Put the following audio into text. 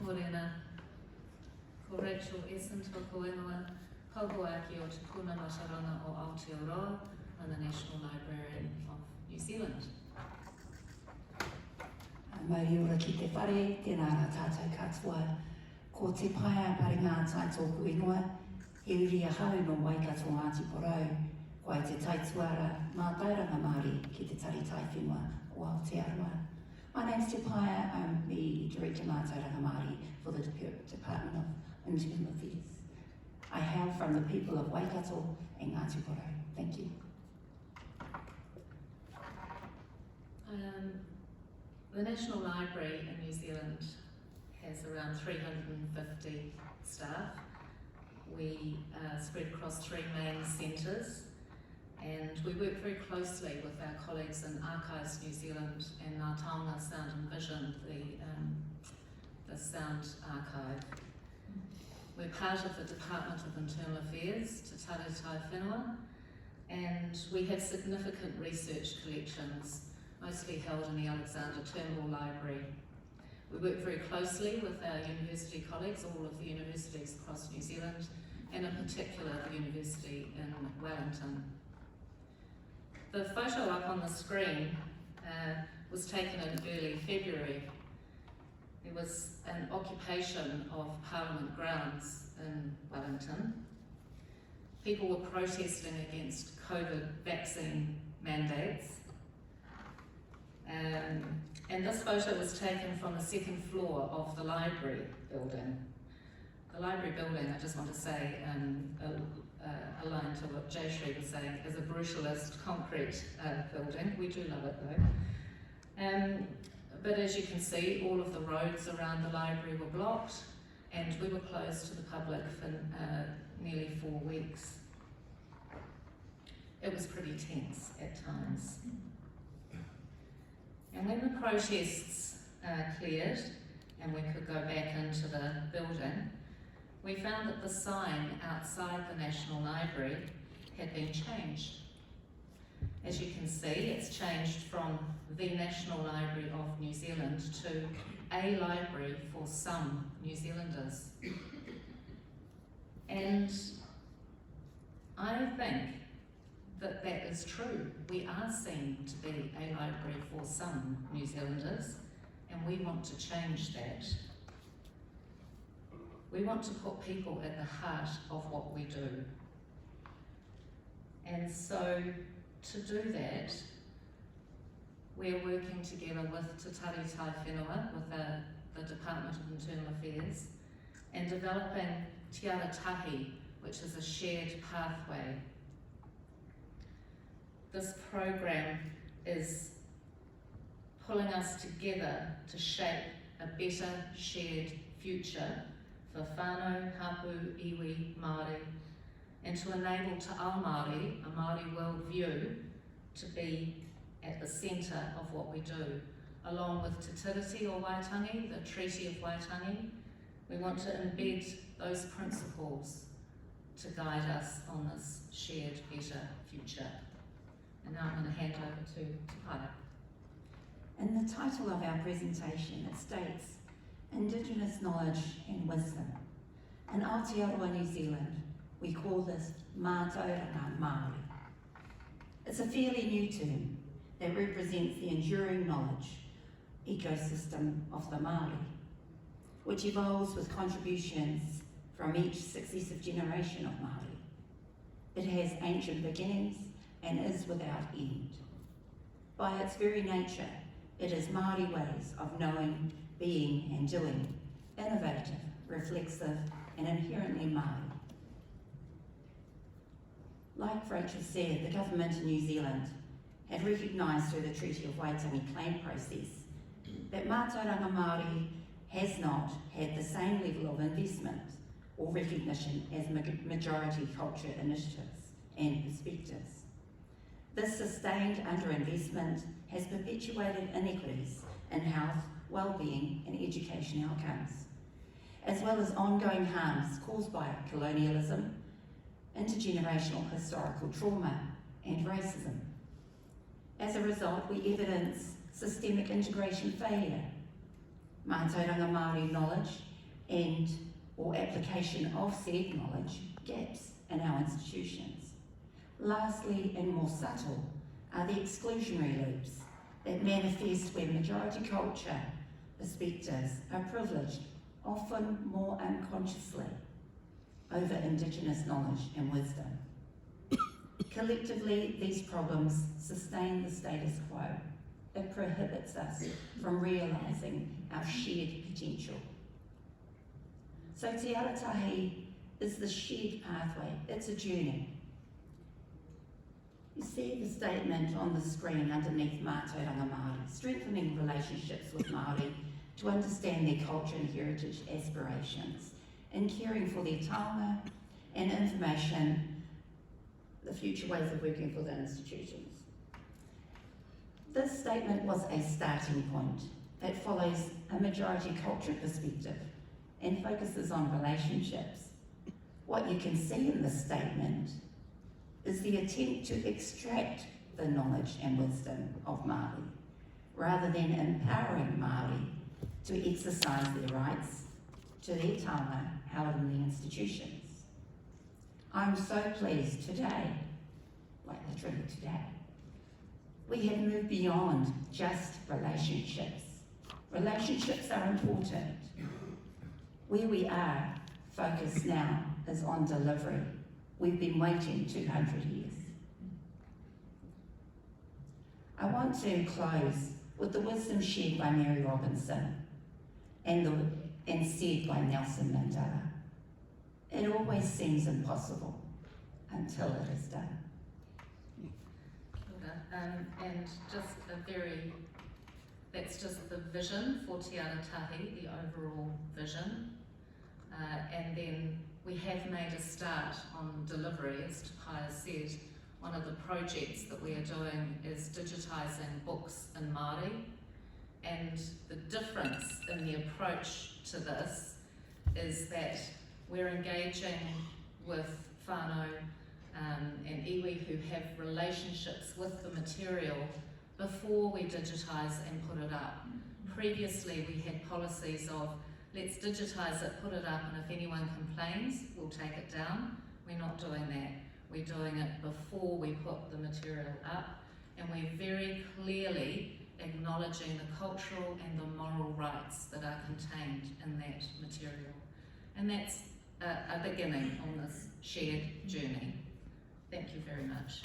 Morena, ko Rachel Esson tōku ingoa, Pouhuaki o te Puna Mātauranga o Aotearoa, and the National Librarian of New Zealand. Mai ora ki te whare, tēnā rā tātou katoa. Ko te Paea Paringatai tōku ingoa, he uri a hau no Waikato Ngāti Porou, ko ai te Taituarā, Mātauranga Māori ki te Tari Taiwhenua o Aotearoa. My name's Paea, I'm the Director Mātauranga Māori for the Department of Indigenous Affairs. I hail from the people of Waikato and Ngāti Porou. Thank you. The National Library in New Zealand has around 350 staff. We spread across 3 main centres, and we work very closely with our colleagues in Archives New Zealand and Mātauranga Sound and Vision, the sound archive. We're part of the Department of Internal Affairs, Te Taiwhenua, and we have significant research collections, mostly held in the Alexander Turnbull Library. We work very closely with our university colleagues, all of the universities across New Zealand, and in particular the university in Wellington. The photo up on the screen was taken in early February. There was an occupation of Parliament grounds in Wellington. People were protesting against COVID vaccine mandates. And this photo was taken from the 2nd floor of the library building. The library building, I just want to say, aligned to what Jayshree was saying, is a brutalist concrete building. We do love it though. But as you can see, all of the roads around the library were blocked, and we were closed to the public for nearly 4 weeks. It was pretty tense at times. And when the protests cleared and we could go back into the building, we found that the sign outside the National Library had been changed. As you can see, it's changed from the National Library of New Zealand to a library for some New Zealanders. And I think that that is true. We are seen to be a library for some New Zealanders, and we want to change that. We want to put people at the heart of what we do. And so, to do that, we're working together with Te Taiwhenua, with the Department of Internal Affairs, and developing Te Ara Tahi, which is a shared pathway. This program is pulling us together to shape a better shared future for whānau, hapu, iwi, Māori, and to enable Te Ao Māori, a Māori worldview, to be at the centre of what we do. Along with Te Tiriti o Waitangi, the Treaty of Waitangi, we want to embed those principles to guide us on this shared better future. And now I'm going to hand over to Paea. In the title of our presentation, it states, Indigenous Knowledge and Wisdom. In Aotearoa, New Zealand, we call this Mātauranga Māori. It's a fairly new term that represents the enduring knowledge ecosystem of the Māori, which evolves with contributions from each successive generation of Māori. It has ancient beginnings and is without end. By its very nature, it is Māori ways of knowing, being and doing, innovative, reflexive and inherently Māori. Like Rachel said, the government in New Zealand had recognised through the Treaty of Waitangi claim process that Mātauranga Māori has not had the same level of investment or recognition as majority culture initiatives and perspectives. This sustained underinvestment has perpetuated inequities in health, well-being and education outcomes, as well as ongoing harms caused by colonialism, intergenerational historical trauma and racism. As a result, we evidence systemic integration failure. Mātauranga Māori knowledge and or application of said knowledge gaps in our institutions. Lastly, and more subtle, are the exclusionary loops that manifest where majority culture perspectives are privileged, often more unconsciously, over Indigenous knowledge and wisdom. Collectively, these problems sustain the status quo. It prohibits us from realising our shared potential. So Te Aratahi is the shared pathway, it's a journey. You see the statement on the screen underneath Mātauranga Māori, strengthening relationships with Māori to understand their culture and heritage aspirations, and caring for their taonga and information, the future ways of working for the institutions. This statement was a starting point. It follows a majority culture perspective and focuses on relationships. What you can see in this statement is the attempt to extract the knowledge and wisdom of Māori, rather than empowering Māori to exercise their rights to their taonga held in the institutions. I'm so pleased today, like literally today, we have moved beyond just relationships. Relationships are important. Where we are focused now is on delivery. We've been waiting 200 years. I want to close with the wisdom shared by Mary Robinson and said by Nelson Mandela. It always seems impossible until it is done. And just that's just the vision for Te Aratahi, the overall vision. And then we have made a start on delivery, as Paea said. One of the projects that we are doing is digitising books in Māori, and the difference in the approach to this is that we're engaging with whānau and iwi who have relationships with the material before we digitise and put it up. Previously we had policies of let's digitise it, put it up, and if anyone complains, we'll take it down. We're not doing that. We're doing it before we put the material up, and we're very clearly acknowledging the cultural and the moral rights that are contained in that material. And that's a beginning on this shared journey. Thank you very much.